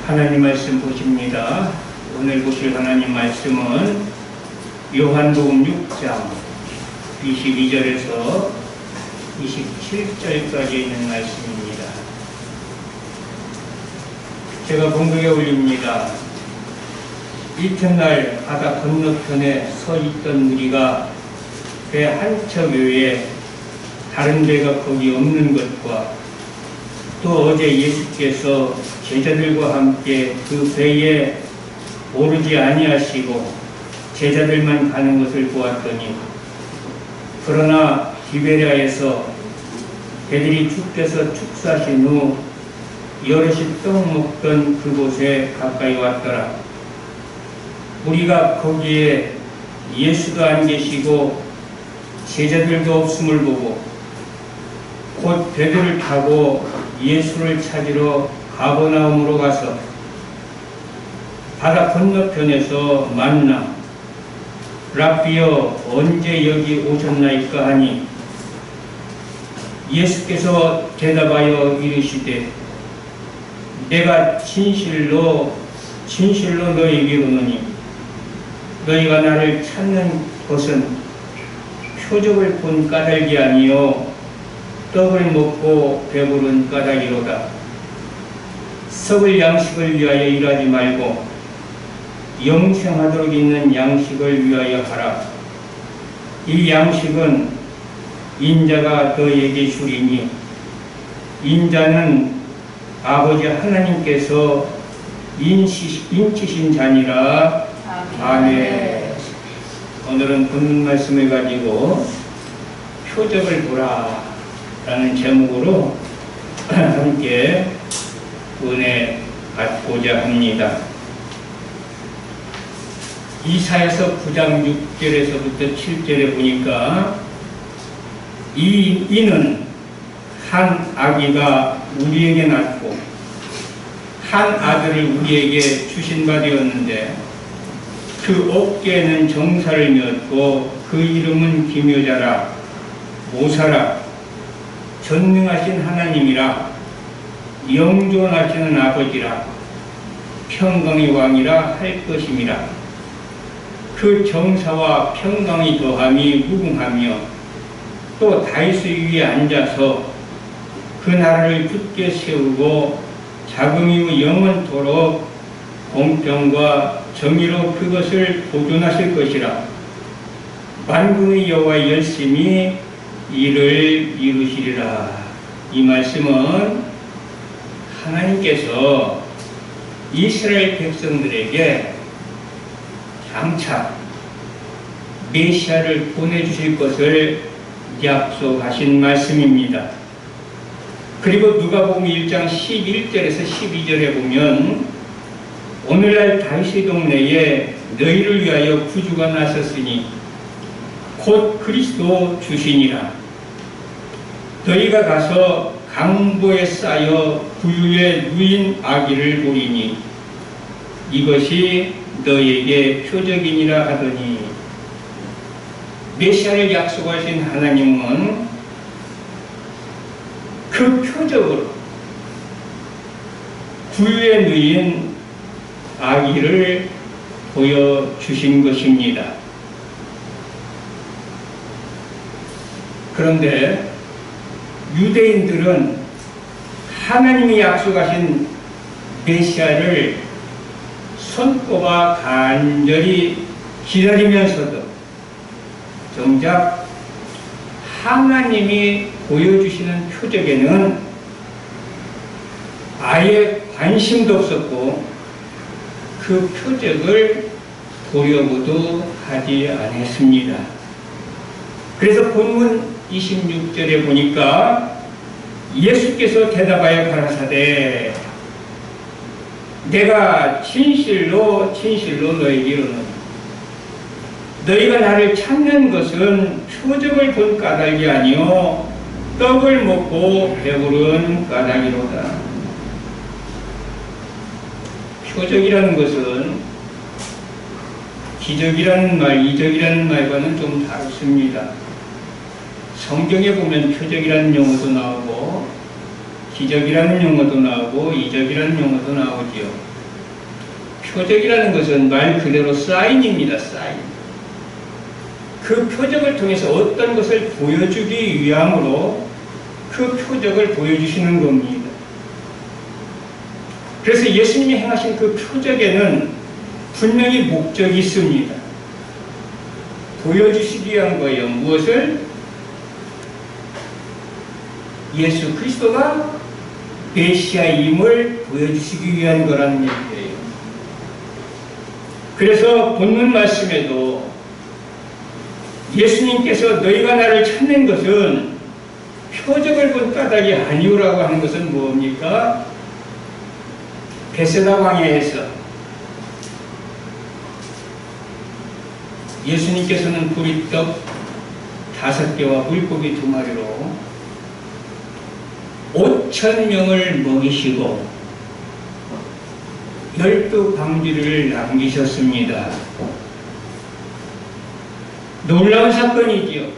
하나님 말씀 보십니다. 오늘 보실 하나님 말씀은 요한복음 6장 22절에서 27절까지 있는 말씀입니다. 제가 봉독에 올립니다. 이튿날 바다 건너편에 서 있던 무리가 배 한 척 외에 다른 배가 거기 없는 것과 또 어제 예수께서 제자들과 함께 그 배에 오르지 아니하시고 제자들만 가는 것을 보았더니, 그러나 디베랴에서 배들이 주께서 축사하신 후 여럿이 떡 먹던 그곳에 가까이 왔더라. 우리가 거기에 예수도 안 계시고 제자들도 없음을 보고 곧 배들을 타고 예수를 찾으러 가버나움으로 가서 바다 건너편에서 만나 랍비여 언제 여기 오셨나이까 하니, 예수께서 대답하여 이르시되 내가 진실로 너희에게 이르노니 너희가 나를 찾는 것은 표적을 본 까닭이 아니요 떡을 먹고 배부른 까닭이로다. 썩을 양식을 위하여 일하지 말고 영생하도록 있는 양식을 위하여 하라. 이 양식은 인자가 너에게 주리니 인자는 아버지 하나님께서 인치신 자니라. 아멘. 오늘은 본문 말씀을 가지고 표적을 보라 라는 제목으로 함께 은혜 받고자 합니다. 이사야서 9장 6절에서부터 7절에 보니까 이는 한 아기가 우리에게 낳고 한 아들을 우리에게 주신 바 되었는데 그 어깨에는 정사를 메었고 그 이름은 기묘자라, 모사라, 전능하신 하나님이라, 영존하시는 아버지라, 평강의 왕이라 할 것임이라. 그 정사와 평강이 더함이 무궁하며 또 다윗 위에 앉아서 그 나라를 굳게 세우고 자금 이후 영원토록 공평과 정의로 그것을 보존하실 것이라. 만군의 여호와 열심히 이를 이루시리라. 이 말씀은 하나님께서 이스라엘 백성들에게 장차 메시아를 보내주실 것을 약속하신 말씀입니다. 그리고 누가복음 1장 11절에서 12절에 보면 오늘날 다윗의 동네에 너희를 위하여 구주가 나섰으니 곧 그리스도 주시니라. 너희가 가서 강보에 쌓여 구유에 누인 아기를 보리니 이것이 너희에게 표적이니라 하더니, 메시아를 약속하신 하나님은 그 표적으로 구유에 누인 아기를 보여주신 것입니다. 그런데 유대인들은 하나님이 약속하신 메시아를 손꼽아 간절히 기다리면서도 정작 하나님이 보여주시는 표적에는 아예 관심도 없었고 그 표적을 보려고도 하지 않았습니다. 그래서 본문 26절에 보니까 예수께서 대답하여 가라사대 내가 진실로 너희에게 이르노니 너희가 나를 찾는 것은 표적을 본 까닭이 아니요 떡을 먹고 배부른 까닭이로다. 표적이라는 것은 기적이라는 말, 이적이라는 말과는 좀 다릅니다. 성경에 보면 표적이라는 용어도 나오고 기적이라는 용어도 나오고 이적이라는 용어도 나오지요. 표적이라는 것은 말 그대로 사인입니다. 사인. 그 표적을 통해서 어떤 것을 보여주기 위함으로 그 표적을 보여주시는 겁니다. 그래서 예수님이 행하신 그 표적에는 분명히 목적이 있습니다. 보여주시기 위한 거예요. 무엇을? 예수 그리스도가 메시아임을 보여주시기 위한 거라는 얘기예요. 그래서 본문 말씀에도 예수님께서 너희가 나를 찾는 것은 표적을 본 까닭이 아니오라고 하는 것은 뭡니까? 베세다 광야에서 예수님께서는 보리떡 5개와 물고기 2마리로 5,000명을 먹이시고 12방주를 남기셨습니다. 놀라운 사건이지요.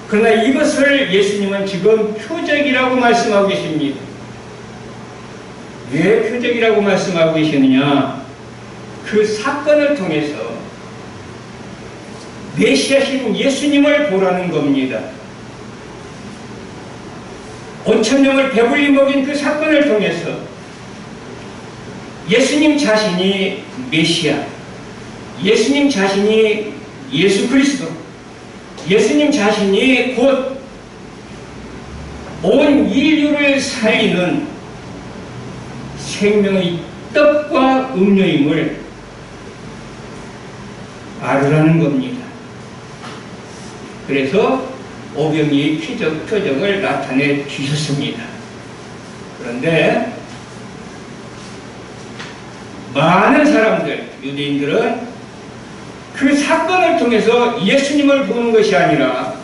그러나 이것을 예수님은 지금 표적이라고 말씀하고 계십니다. 왜 표적이라고 말씀하고 계시느냐? 그 사건을 통해서 메시아신 예수님을 보라는 겁니다. 5,000명을 배불리 먹인 그 사건을 통해서 예수님 자신이 메시아, 예수님 자신이 예수 그리스도, 예수님 자신이 곧 온 인류를 살리는 생명의 떡과 음료임을 알으라는 겁니다. 그래서 오병이의 표적을 나타내 주셨습니다. 그런데 많은 사람들, 유대인들은 그 사건을 통해서 예수님을 보는 것이 아니라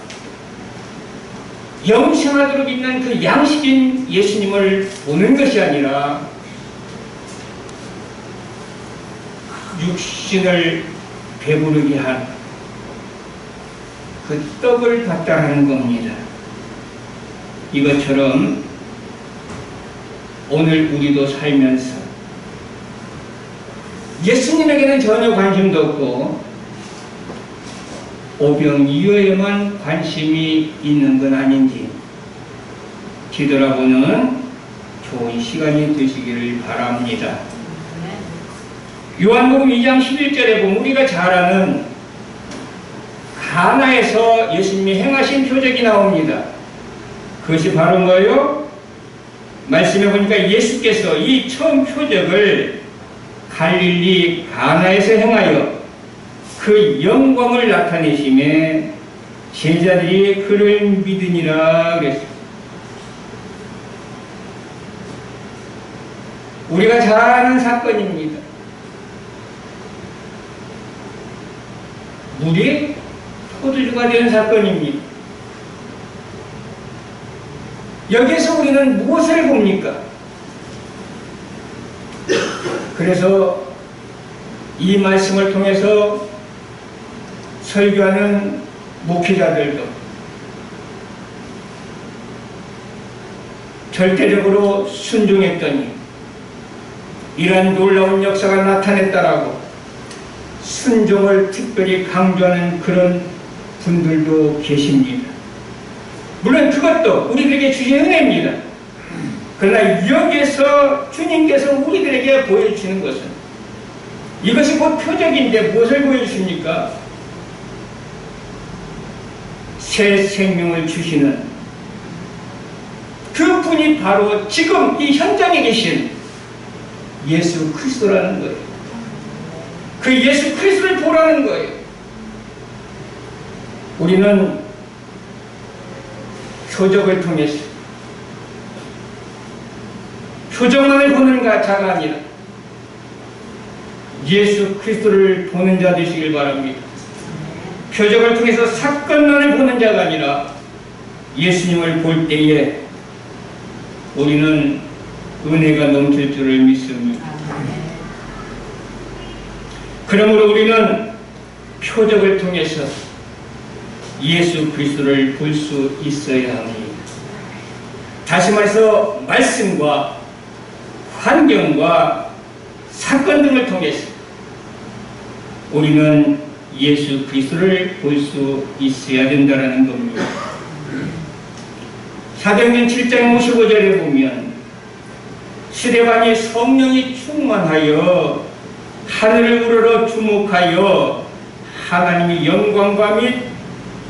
영생하도록 있는 그 양식인 예수님을 보는 것이 아니라 육신을 배부르게 한 그 떡을 봤다는 겁니다. 이것처럼 오늘 우리도 살면서 예수님에게는 전혀 관심도 없고 오병이어에만 관심이 있는 건 아닌지 뒤돌아보는 좋은 시간이 되시기를 바랍니다. 요한복음 2장 11절에 보면 우리가 잘 아는 가나에서 예수님이 행하신 표적이 나옵니다. 그것이 바로 뭐예요? 말씀해 보니까 예수께서 이 처음 표적을 갈릴리 가나에서 행하여 그 영광을 나타내심에 제자들이 그를 믿으니라 그랬습니다. 우리가 잘 아는 사건입니다. 물이 포도주가 된 사건입니다. 여기에서 우리는 무엇을 봅니까? 그래서 이 말씀을 통해서 설교하는 목회자들도 절대적으로 순종했더니 이러한 놀라운 역사가 나타냈다라고 순종을 특별히 강조하는 그런 분들도 계십니다. 물론 그것도 우리들에게 주신 은혜입니다. 그러나 여기에서 주님께서 우리들에게 보여주시는 것은 이것이 곧 표적인데 무엇을 보여주십니까? 새 생명을 주시는 그 분이 바로 지금 이 현장에 계신 예수 그리스도라는 거예요. 그 예수 그리스도를 보라는 거예요. 우리는 표적을 통해서 표적만을 보는 자가 아니라 예수 그리스도를 보는 자 되시길 바랍니다. 표적을 통해서 사건만을 보는 자가 아니라 예수님을 볼 때에 우리는 은혜가 넘칠 줄을 믿습니다. 그러므로 우리는 표적을 통해서 예수 그리스도를 볼 수 있어야 합니다. 다시 말해서 말씀과 환경과 사건 등을 통해서 우리는 예수 그리스도를 볼 수 있어야 된다는 겁니다. 사도행전 7장 55절에 보면 스데반이 성령이 충만하여 하늘을 우러러 주목하여 하나님의 영광과 및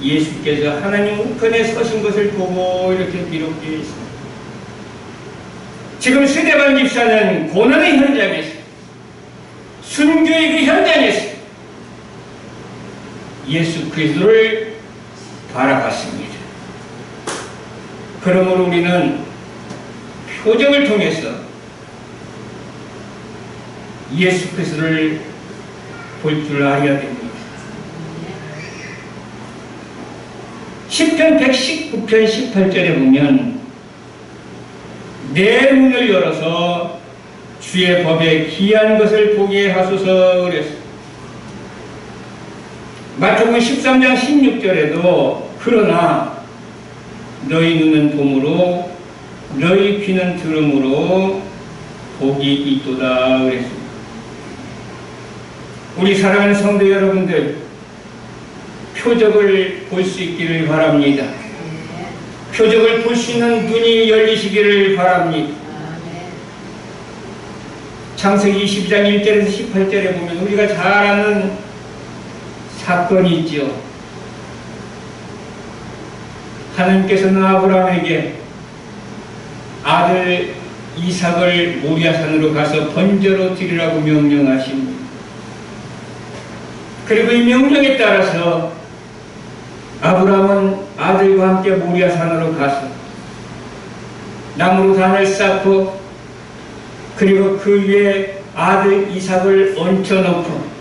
예수께서 하나님 우편에 서신 것을 보고 이렇게 기록되어 있습니다. 지금 스데반 집사는 고난의 현장에서, 순교의 그 현장에서 예수 그리스도를 바라봤습니다. 그러므로 우리는 표적을 통해서 예수 그리스도를 볼 줄 알아야 됩니다. 시편 119편 18절에 보면 내 눈을 열어서 주의 법에 기이한 것을 보게 하소서 그랬습니다. 마태복음 13장 16절에도 그러나 너희 눈은 봄으로 너희 귀는 들음으로 복이 있도다 그랬습니다. 우리 사랑하는 성도 여러분들, 표적을 볼 수 있기를 바랍니다. 표적을 볼 수 있는 눈이 열리시기를 바랍니다. 창세기 22장 1절에서 18절에 보면 우리가 잘 아는 사건이 있죠. 하나님께서는 아브라함에게 아들 이삭을 모리아산으로 가서 번제로 드리라고 명령하십니다. 그리고 이 명령에 따라서 아브라함은 아들과 함께 모리아산으로 가서 나무로 단을 쌓고 그리고 그 위에 아들 이삭을 얹혀놓고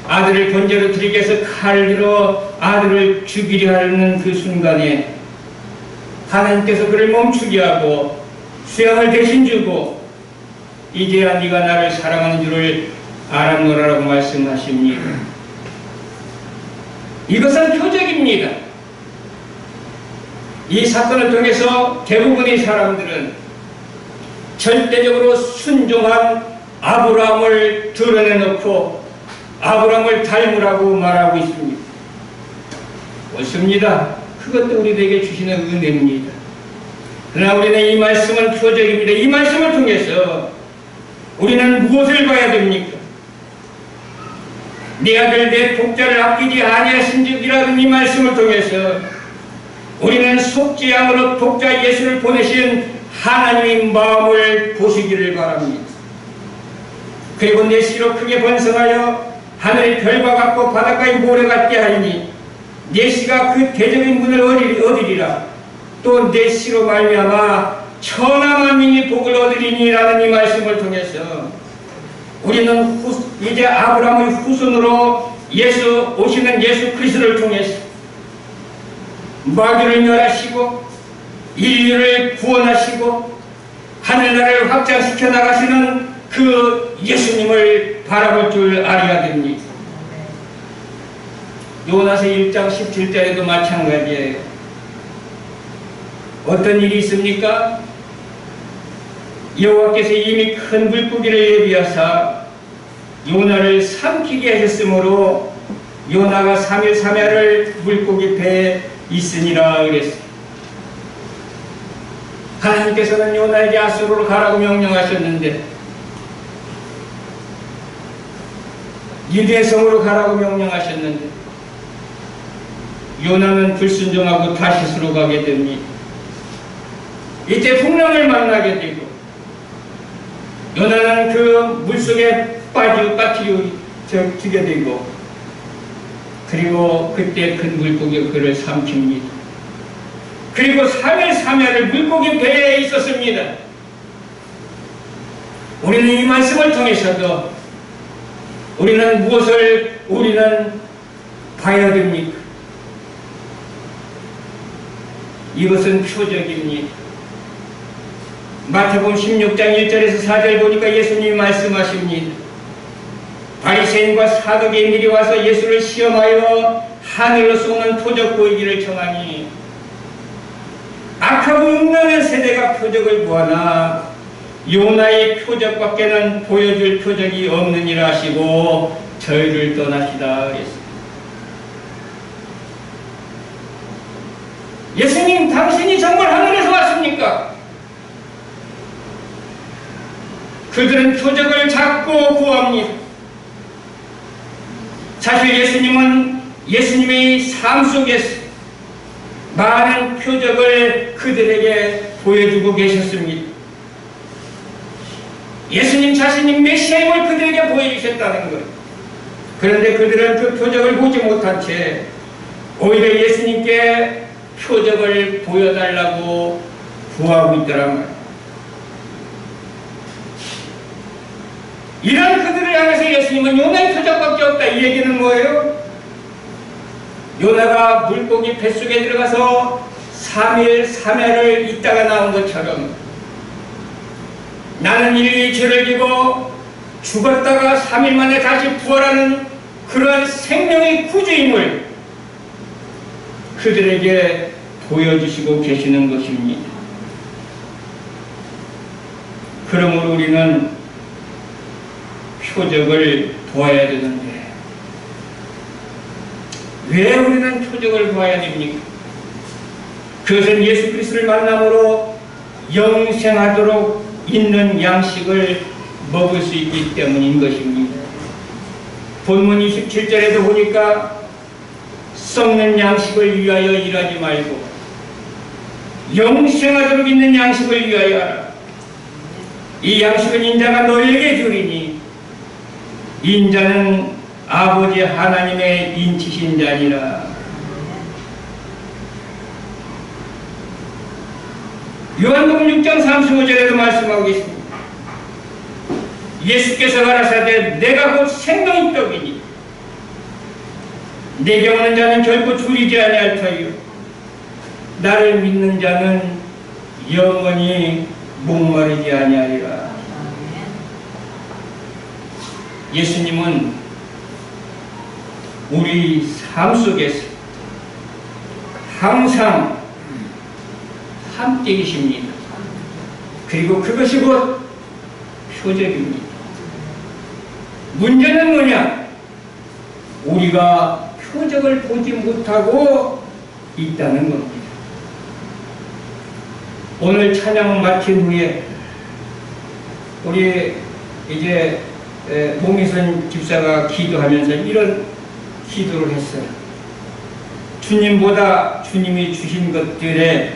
아들을 번제로 드리기 위해서 칼을 들어 아들을 죽이려 하는 그 순간에 하나님께서 그를 멈추게 하고 수양을 대신 주고 이제야 네가 나를 사랑하는 줄을 알았노라라고 말씀하십니다. 이것은 표적입니다. 이 사건을 통해서 대부분의 사람들은 절대적으로 순종한 아브라함을 드러내놓고 아브라함을 닮으라고 말하고 있습니다. 옳습니다. 그것도 우리에게 주시는 은혜입니다. 그러나 우리는 이 말씀은 표적입니다. 이 말씀을 통해서 우리는 무엇을 봐야 됩니까? 내 아들 내 독자를 아끼지 아니하신즉이라는 이 말씀을 통해서 우리는 속죄 양으로 독자 예수를 보내신 하나님의 마음을 보시기를 바랍니다. 그리고 내 씨로 크게 번성하여 하늘의 별과 같고 바닷가의 모래 같게 하리니 내 씨가 그 대적의 문을 얻으리라. 또 내 씨로 말미암아 천하만민이 복을 얻으리니라는 이 말씀을 통해서 우리는 이제 아브라함의 후손으로 오시는 예수 그리스도를 통해서 마귀를 멸하시고 인류를 구원하시고 하늘나라를 확장시켜 나가시는 그 예수님을 바라볼 줄 알아야 됩니다. 요나서 1장 17절에도 마찬가지예요. 어떤 일이 있습니까? 여호와께서 이미 큰 물고기를 예비하사 요나를 삼키게 하셨으므로 요나가 3일 3야를 물고기 배에 있으니라 그랬어요. 하나님께서는 요나에게 아수르로 가라고 명령하셨는데 유대성으로 가라고 명령하셨는데 요나는 불순종하고 다시스로 가게 됩니다. 이때 풍랑을 만나게 되고 요나는 그 물속에 빠뜨려지게 되고 그리고 그때 큰 물고기가 그를 삼킵니다. 그리고 3일 3야를 물고기 배에 있었습니다. 우리는 이 말씀을 통해서도 우리는 무엇을 봐야 됩니까? 이것은 표적입니다. 마태복음 16장 1절에서 4절 보니까 예수님이 말씀하십니다. 바리새인과 사두개인들이 와서 예수를 시험하여 하늘로 쏘는 표적 보이기를 청하니 악하고 음란한 세대가 표적을 보아나 요나의 표적밖에는 보여줄 표적이 없느니라 하시고 저희를 떠나시다 그랬습니다. 예수님, 당신이 정말 하늘에서 왔습니까? 그들은 표적을 찾고 구합니다. 사실 예수님은 예수님의 삶 속에서 많은 표적을 그들에게 보여주고 계셨습니다. 예수님 자신이 메시아임을 그들에게 보여주셨다는 것. 그런데 그들은 그 표적을 보지 못한 채 오히려 예수님께 표적을 보여달라고 구하고 있더란 말이에요. 이런 그들을 향해서 예수님은 요나의 표적밖에 없다. 이 얘기는 뭐예요? 요나가 물고기 뱃속에 들어가서 3일 3야를 있다가 나온 것처럼 나는 인류의 죄를 지고 죽었다가 3일 만에 다시 부활하는 그러한 생명의 구주임을 그들에게 보여주시고 계시는 것입니다. 그러므로 우리는 표적을 보아야 되는데 왜 우리는 표적을 보아야 됩니까? 그것은 예수 그리스도를 만남으로 영생하도록 있는 양식을 먹을 수 있기 때문인 것입니다. 본문 27절에도 보니까 썩는 양식을 위하여 일하지 말고 영생하도록 있는 양식을 위하여 하라. 이 양식은 인자가 너에게 주리니 인자는 아버지 하나님의 인치신 자니라. 요한복음 6장 35절에도 말씀하고 계십니다. 예수께서 가라사대 내가 곧 생명의 떡이니 내게 오는 자는 결코 줄이지 아니할 터이요 나를 믿는 자는 영원히 목마르지 아니하리라. 예수님은 우리 삶 속에서 항상 함께 계십니다. 그리고 그것이 곧 표적입니다. 문제는 뭐냐? 우리가 표적을 보지 못하고 있다는 겁니다. 오늘 찬양 마친 후에 우리 이제 목미선 집사가 기도하면서 이런 기도를 했어요. 주님보다 주님이 주신 것들에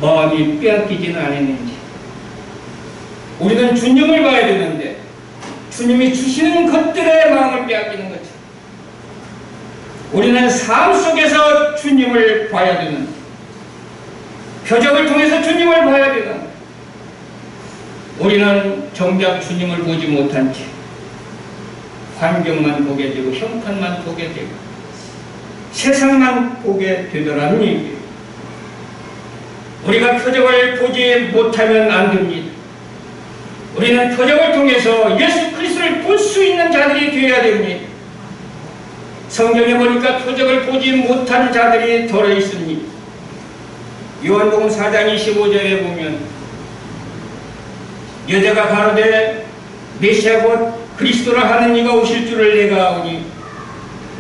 마음이 빼앗기지는 않았는지. 우리는 주님을 봐야 되는데 주님이 주시는 것들에 마음을 빼앗기는 거죠. 우리는 삶 속에서 주님을 봐야 되는, 표적을 통해서 주님을 봐야 되는, 우리는 정작 주님을 보지 못한 채 환경만 보게 되고 형편만 보게 되고 세상만 보게 되더라는 얘기예요. 우리가 표적을 보지 못하면 안 됩니다. 우리는 표적을 통해서 예수 그리스도를 볼 수 있는 자들이 되어야 됩니다. 성경에 보니까 표적을 보지 못한 자들이 더러 있습니다. 요한복음 4장 25절에 보면 여자가 가로되 메시아 곧 그리스도라 하는 이가 오실 줄을 내가 아오니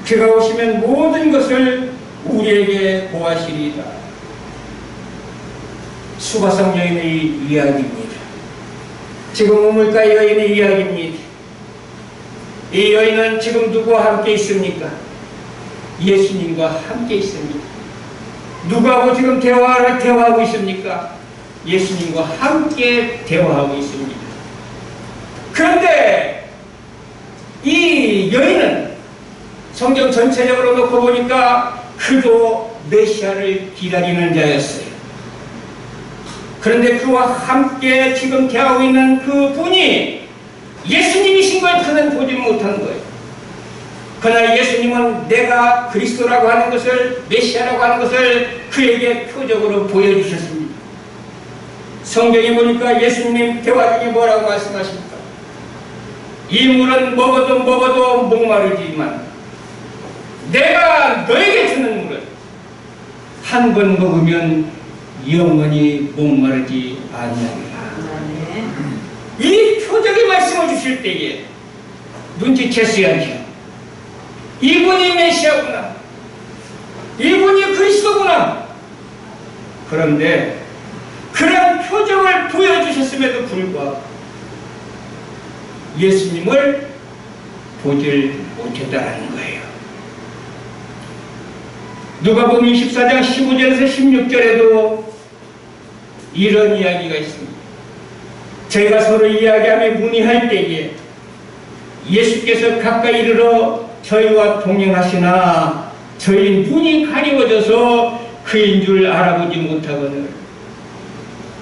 그가 오시면 모든 것을 우리에게 보하시리이다. 수가성 여인의 이야기입니다. 지금 우물가 여인의 이야기입니다. 이 여인은 지금 누구와 함께 있습니까? 예수님과 함께 있습니다. 누구하고 지금 대화하고 있습니까? 예수님과 함께 대화하고 있습니다. 그런데 이 여인은 성경 전체적으로 놓고 보니까 그도 메시아를 기다리는 자였어요. 그런데 그와 함께 지금 대하고 있는 그 분이 예수님이신 걸 그는 보지 못한 거예요. 그러나 예수님은 내가 그리스도라고 하는 것을, 메시아라고 하는 것을 그에게 표적으로 보여주셨습니다. 성경에 보니까 예수님 대화 중에 뭐라고 말씀하십니까? 이 물은 먹어도 목마르지만 내가 너에게 주는 물은 한 번 먹으면 영원히 목마르지 아니하리라. 말씀을 주실 때에 눈치챘어야죠. 이분이 메시아구나. 이분이 그리스도구나. 그런데 그런 표정을 보여주셨음에도 불구하고 예수님을 보질 못했다는 거예요. 누가복음 24장 15절에서 16절에도 이런 이야기가 있습니다. 저희가 서로 이야기하며 문의할 때에 예수께서 가까이 이르러 저희와 동행하시나 저희 눈이 가리워져서 그인 줄 알아보지 못하거늘.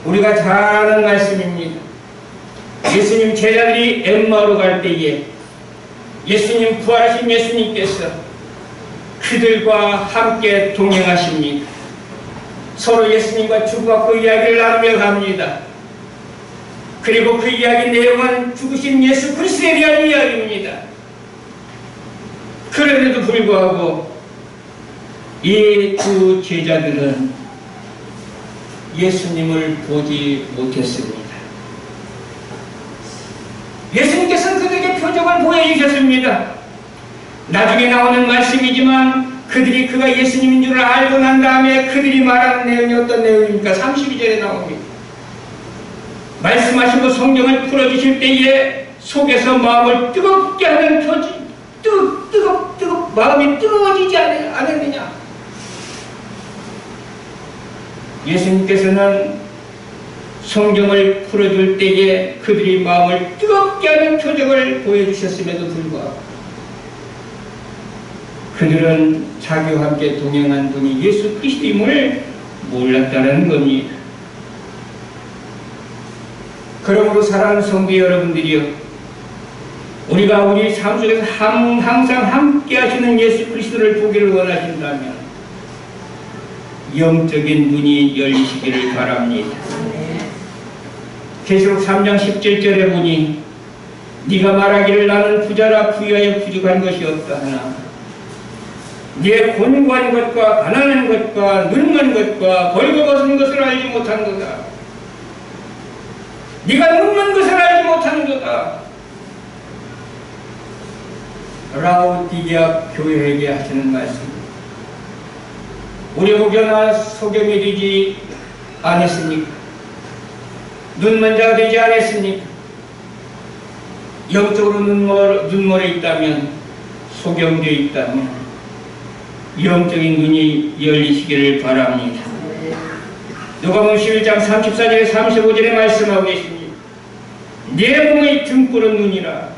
우리가 잘 아는 말씀입니다. 예수님 제자들이 엠마오로 갈 때에 예수님, 부활하신 예수님께서 그들과 함께 동행하십니다. 서로 예수님과 주고받고 이야기를 나누며 갑니다. 그리고 그 이야기 내용은 죽으신 예수 그리스도에 대한 이야기입니다. 그런데도 불구하고 이 두 제자들은 예수님을 보지 못했습니다. 예수님께서는 그들에게 표적을 보여주셨습니다. 나중에 나오는 말씀이지만 그들이 그가 예수님인 줄 알고 난 다음에 그들이 말하는 내용이 어떤 내용입니까? 32절에 나옵니다. 말씀하시고 성경을 풀어주실 때에 속에서 마음을 뜨겁게 하는 표지, 마음이 뜨거워지지 않았느냐? 예수님께서는 성경을 풀어줄 때에 그들이 마음을 뜨겁게 하는 표적을 보여주셨음에도 불구하고 그들은 자기와 함께 동행한 분이 예수 그리스도임을 몰랐다는 겁니다. 그러므로 사랑하는 성도 여러분들이요, 우리가 우리 삶 속에서 항상 함께 하시는 예수 그리스도를 보기를 원하신다면 영적인 눈이 열리시기를 바랍니다. 계시록 3장 17절에 보니 네가 말하기를 나는 부자라 부유하여 부족한 것이 없다 하나 네 곤고한 것과 가난한 것과 늙은 것과 벌거벗은 것을 알지 못한도다. 네가 늙는 것을 알지 못한도다. 라오디게아 교회에게 하시는 말씀. 우리 혹여나 소경이 되지 않았습니까? 눈먼 자가 되지 않았습니까? 영적으로 눈물에 있다면, 소경되어 있다면 영적인 눈이 열리시기를 바랍니다. 누가복음 11장 34절에 35절에 말씀하고 계십니다. 내 몸의 등불은 눈이라.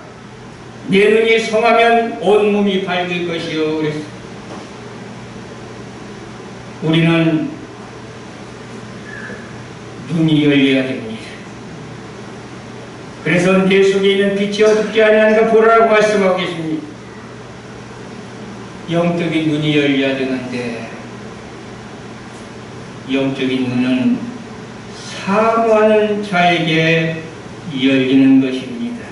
내 눈이 성하면 온 몸이 밝을 것이요. 그랬습니다. 우리는 눈이 열려야 됩니다. 그래서 내 속에 있는 빛이 어둡지 아니하는가 보라고 말씀하고 계십니다. 영적인 눈이 열려야 되는데 영적인 눈은 사모하는 자에게 열리는 것입니다.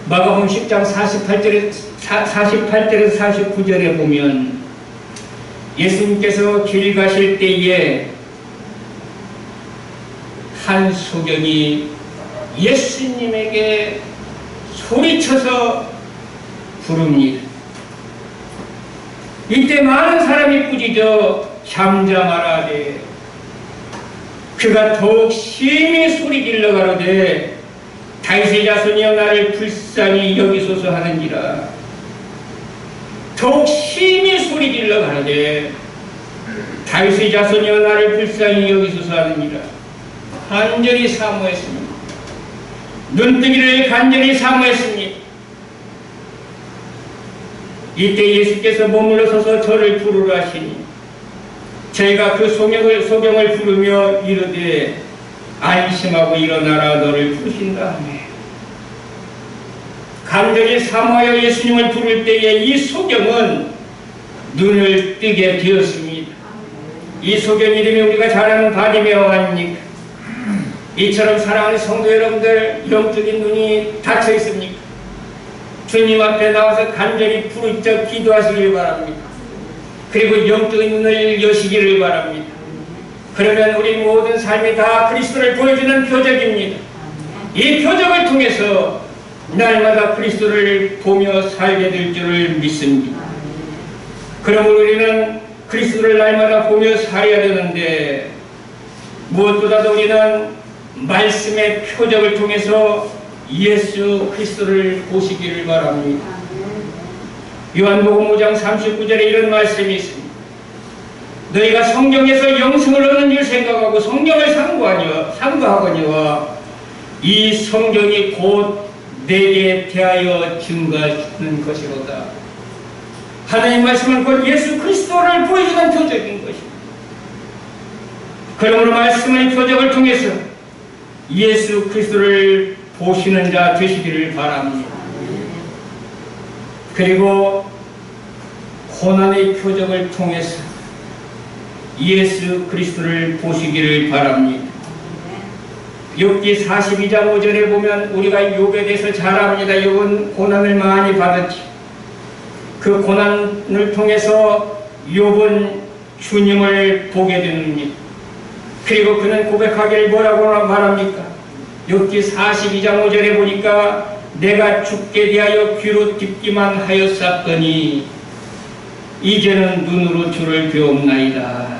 마가복음 10장 48절에서 49절에 보면 예수님께서 길 가실 때에 한 소경이 예수님에게 소리쳐서 부릅니다. 이때 많은 사람이 꾸짖어 잠잠하라 하되 그가 더욱 심히 소리질러 가로되 다윗의 자손이여 나를 불쌍히 여기소서 하는지라. 더욱 심히 소리질러 가로되 다윗의 자손이여 나를 불쌍히 여기소서 하느니라. 간절히 사모했습니다. 눈뜨기를 간절히 사모했습니다. 이때 예수께서 머물러 서서 저를 부르라 하시니 저희가 그 소경을 부르며 이르되 안심하고 일어나라 너를 부르신다 하네. 간절히 사모하여 예수님을 부를 때에 이 소경은 눈을 뜨게 되었습니다. 이 소경 이름이 우리가 잘 아는 바디메오 아닙니까? 이처럼 사랑하는 성도 여러분들, 영적인 눈이 닫혀 있습니까? 주님 앞에 나와서 간절히 부르짖어 기도하시길 바랍니다. 그리고 영적인 눈을 여시기를 바랍니다. 그러면 우리 모든 삶이 다 그리스도를 보여주는 표적입니다. 이 표적을 통해서 날마다 그리스도를 보며 살게 될 줄을 믿습니다. 그러므로 우리는 그리스도를 날마다 보며 살아야 되는데 무엇보다도 우리는 말씀의 표적을 통해서 예수 그리스도를 보시기를 바랍니다. 요한복음 5장 39절에 이런 말씀이 있습니다. 너희가 성경에서 영생을 얻는 줄 생각하고 성경을 상고하거니와 이 성경이 곧 내게 대하여 증거하는 것이로다. 하나님 말씀은 곧 예수 그리스도를 보여주는 표적인 것입니다. 그러므로 말씀의 표적을 통해서 예수 그리스도를 보시는 자 되시기를 바랍니다. 그리고 고난의 표적을 통해서 예수 그리스도를 보시기를 바랍니다. 욥기 42장 5절에 보면 우리가 욥에 대해서 잘 압니다. 욥은 고난을 많이 받았지. 그 고난을 통해서 욥은 주님을 보게 됩니다. 그리고 그는 고백하기를 뭐라고 말합니까? 욥기 42장 5절에 보니까 내가 죽게 대하여 귀로 듣기만 하였었더니 이제는 눈으로 주를 배옵나이다.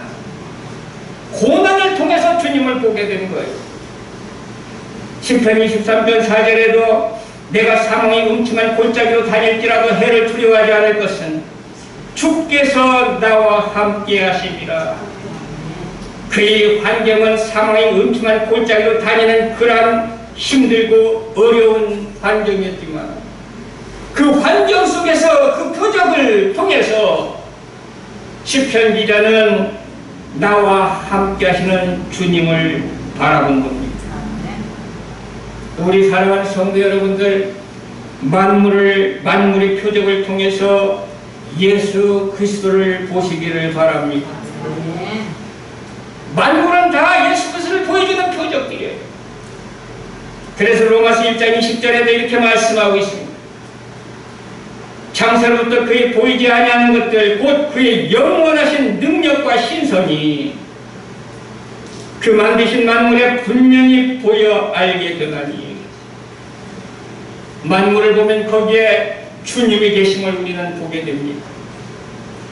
고난을 통해서 주님을 보게 된 거예요. 시편 23편 4절에도 내가 사망의 음침한 골짜기로 다닐지라도 해를 두려워하지 않을 것은 주께서 나와 함께 하심이라. 그의 환경은 사망의 음침한 골짜기로 다니는 그러한 힘들고 어려운 환경이었지만 그 환경 속에서 그 표적을 통해서 시편 기자는 나와 함께 하시는 주님을 바라본 겁니다. 우리 사랑하는 성도 여러분들, 만물의 표적을 통해서 예수 그리스도를 보시기를 바랍니다. 만물은 다 예수 그리스도를 보여주는 표적들이에요. 그래서 로마서 1장 20절에도 이렇게 말씀하고 있습니다. 창세로부터 그의 보이지 아니하는 것들 곧 그의 영원하신 능력과 신성이 그 만드신 만물에 분명히 보여 알게 되나니. 만물을 보면 거기에 주님이 계심을 우리는 보게 됩니다.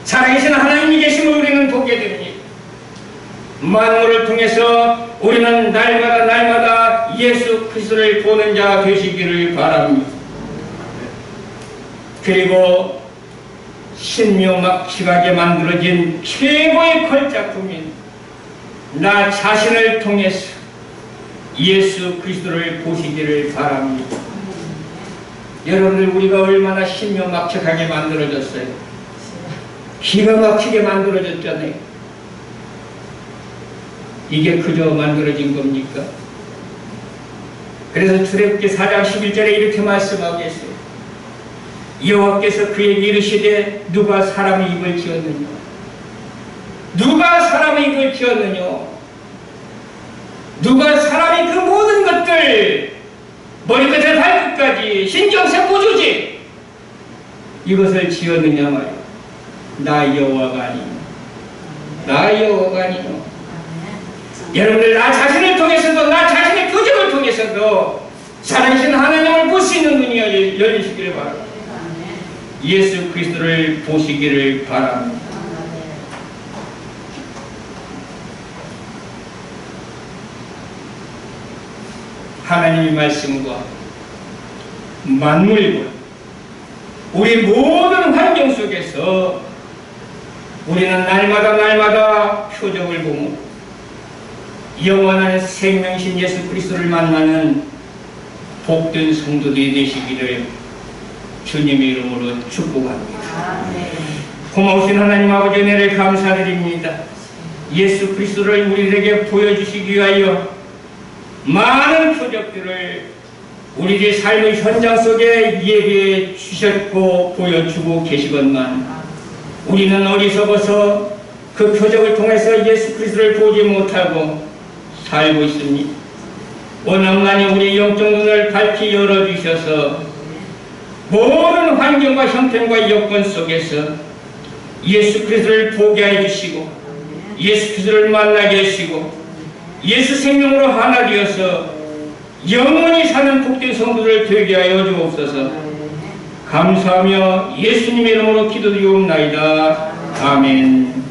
살아계신 하나님이 계심을 우리는 보게 됩니다. 만물을 통해서 우리는 날마다 예수 그리스도를 보는 자 되시기를 바랍니다. 그리고 신묘막측하게 만들어진 최고의 걸작품인 나 자신을 통해서 예수 그리스도를 보시기를 바랍니다. 여러분들, 우리가 얼마나 신묘막측하게 만들어졌어요. 기가 막히게 만들어졌잖아요. 이게 그저 만들어진 겁니까? 그래서 출애굽기 4장 11절에 이렇게 말씀하고 계세요. 여호와께서 그에게 이르시되 누가 사람의 입을 지었느냐? 누가 사람의 입을 지었느냐? 누가 사람이 그 모든 것들 머리끝에 발끝까지 신경세포조직 이것을 지었느냐 말이야. 나 여호와가 아니냐. 나 여호와가 아니냐. 여러분들, 나 자신을 통해서도 나 자신의 표적을 통해서도 살아계신 하나님을 볼 수 있는 눈이 열리시기를 바랍니다. 예수 그리스도를 보시기를 바랍니다. 하나님의 말씀과 만물과 우리 모든 환경 속에서 우리는 날마다 표적을 보며 영원한 생명신 예수 그리스도를 만나는 복된 성도들이 되시기를 주님의 이름으로 축복합니다. 고마우신 하나님 아버지, 은혜를 감사드립니다. 예수 그리스도를 우리에게 보여주시기 위하여 많은 표적들을 우리의 삶의 현장 속에 예비해 주셨고 보여주고 계시건만 우리는 어리석어서 그 표적을 통해서 예수 그리스도를 보지 못하고 살고 있습니다. 원하나님, 우리 영적 눈을 밝히 열어주셔서 모든 환경과 형편과 여건 속에서 예수 그리스도를 보게 해주시고 예수 그리스도를 만나게 하시고 예수 생명으로 하나 되어서 영원히 사는 복된 성도들 되게 하여 주옵소서. 감사하며 예수님의 이름으로 기도드리옵나이다. 아멘.